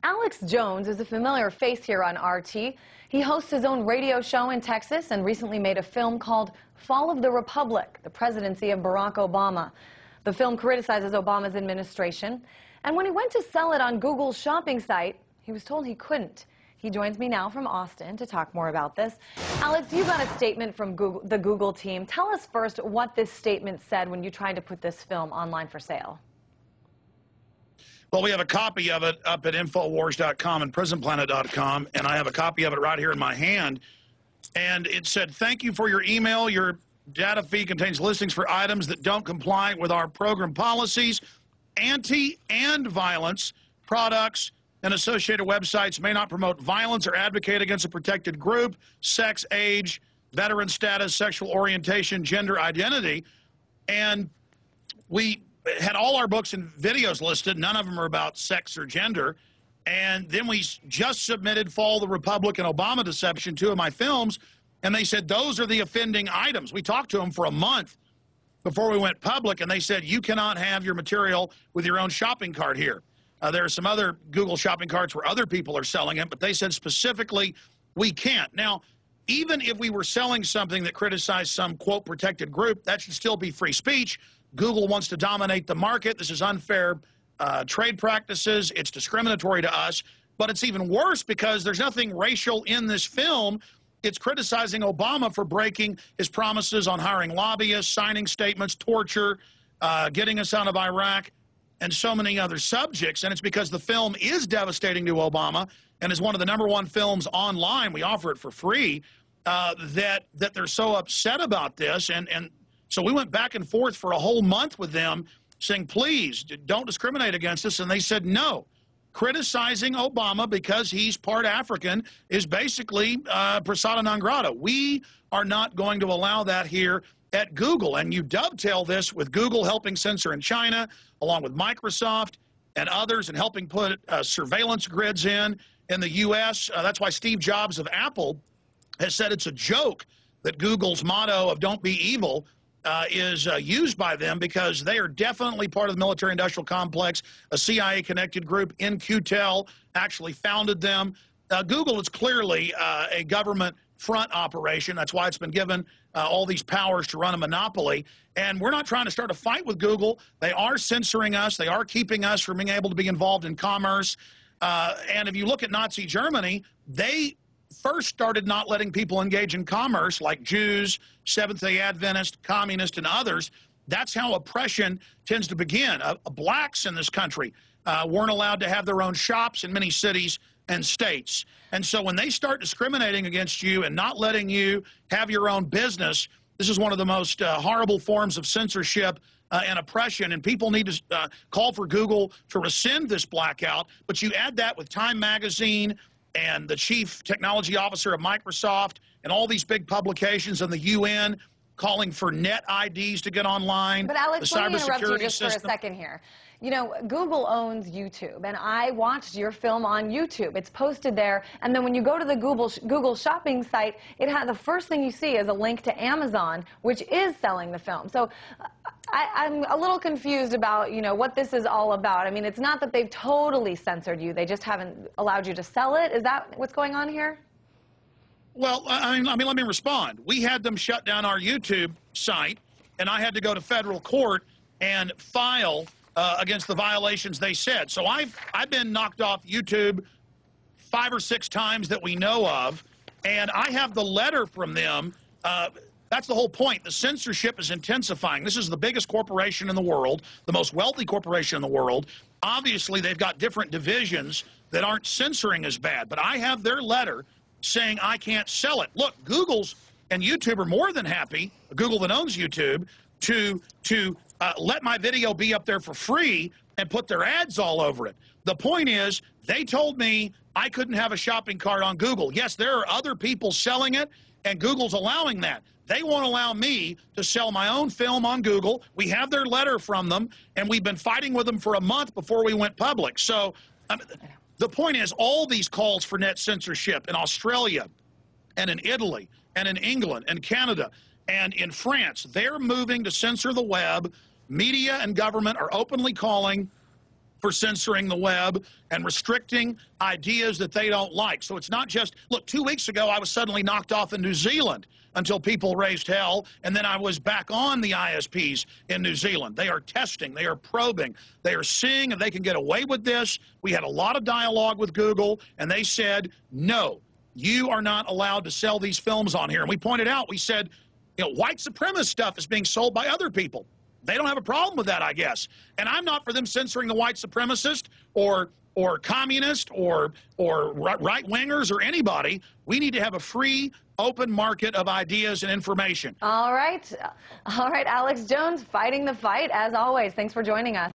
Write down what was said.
Alex Jones is a familiar face here on RT. He hosts his own radio show in Texas and recently made a film called Fall of the Republic, the Presidency of Barack Obama. The film criticizes Obama's administration, and when he went to sell it on Google's shopping site, he was told he couldn't. He joins me now from Austin to talk more about this. Alex, you got a statement from the Google team. Tell us first what this statement said when you tried to put this film online for sale. Well, we have a copy of it up at Infowars.com and PrisonPlanet.com, and I have a copy of it right here in my hand. And it said, "Thank you for your email. Your data feed contains listings for items that don't comply with our program policies. Anti and violence products and associated websites may not promote violence or advocate against a protected group, sex, age, veteran status, sexual orientation, gender identity." And we had all our books and videos listed. None of them are about sex or gender. And then we just submitted Fall of the Republic and Obama Deception, two of my films, and they said those are the offending items. We talked to them for a month before we went public, and they said you cannot have your material with your own shopping cart here. There are some other Google shopping carts where other people are selling it, but they said specifically we can't. Now, even if we were selling something that criticized some, quote, protected group, that should still be free speech. Google wants to dominate the market. This is unfair trade practices. It's discriminatory to us. But it's even worse because there's nothing racial in this film. It's criticizing Obama for breaking his promises on hiring lobbyists, signing statements, torture, getting us out of Iraq, and so many other subjects. And it's because the film is devastating to Obama and is one of the #1 films online. We offer it for free. That they're so upset about this. And so we went back and forth for a whole month with them saying, please, don't discriminate against us. And they said no. Criticizing Obama because he's part African is basically persona non grata. We are not going to allow that here at Google. And you dovetail this with Google helping censor in China, along with Microsoft and others, and helping put surveillance grids in the U.S. That's why Steve Jobs of Apple has said it's a joke that Google's motto of "don't be evil" is used by them, because they are definitely part of the military-industrial complex. A CIA-connected group, In-Q-Tel, actually founded them. Google is clearly a government front operation. That's why it's been given all these powers to run a monopoly. And we're not trying to start a fight with Google. They are censoring us. They are keeping us from being able to be involved in commerce. And if you look at Nazi Germany, they first started not letting people engage in commerce, like Jews, Seventh-day Adventists, communists, and others. That's how oppression tends to begin. Blacks in this country weren't allowed to have their own shops in many cities and states. And so when they start discriminating against you and not letting you have your own business, this is one of the most horrible forms of censorship and oppression, and people need to call for Google to rescind this blackout. But you add that with Time Magazine and the chief technology officer of Microsoft and all these big publications and the UN calling for net IDs to get online. But Alex, let me interrupt you just system. for a second here. You know, Google owns YouTube, and I watched your film on YouTube. It's posted there, and then when you go to the Google shopping site, the first thing you see is a link to Amazon, which is selling the film. So I'm a little confused about, you know, what this is all about. I mean, it's not that they've totally censored you. They just haven't allowed you to sell it. Is that what's going on here? Well, I mean, let me respond. We had them shut down our YouTube site, and I had to go to federal court and file against the violations they said. So I've been knocked off YouTube 5 or 6 times that we know of, and I have the letter from them. That's the whole point. The censorship is intensifying. This is the biggest corporation in the world, the most wealthy corporation in the world. Obviously, they've got different divisions that aren't censoring as bad, but I have their letter saying I can't sell it. Look, Google's and YouTube are more than happy, Google that owns YouTube, to let my video be up there for free and put their ads all over it. The point is, they told me I couldn't have a shopping cart on Google. Yes, there are other people selling it, and Google's allowing that. They won't allow me to sell my own film on Google. We have their letter from them, and we've been fighting with them for a month before we went public. So the point is, all these calls for net censorship in Australia and in Italy and in England and Canada and in France, they're moving to censor the web. Media and government are openly calling for censoring the web and restricting ideas that they don't like. So it's not just, look, 2 weeks ago I was suddenly knocked off in New Zealand until people raised hell, and then I was back on the ISPs in New Zealand. They are testing, they are probing, they are seeing if they can get away with this. We had a lot of dialogue with Google, and they said, no, you are not allowed to sell these films on here. And we pointed out, we said, you know, white supremacist stuff is being sold by other people. They don't have a problem with that, I guess. And I'm not for them censoring the white supremacist or communist or right-wingers or anybody. We need to have a free, open market of ideas and information. All right, Alex Jones, fighting the fight, as always. Thanks for joining us.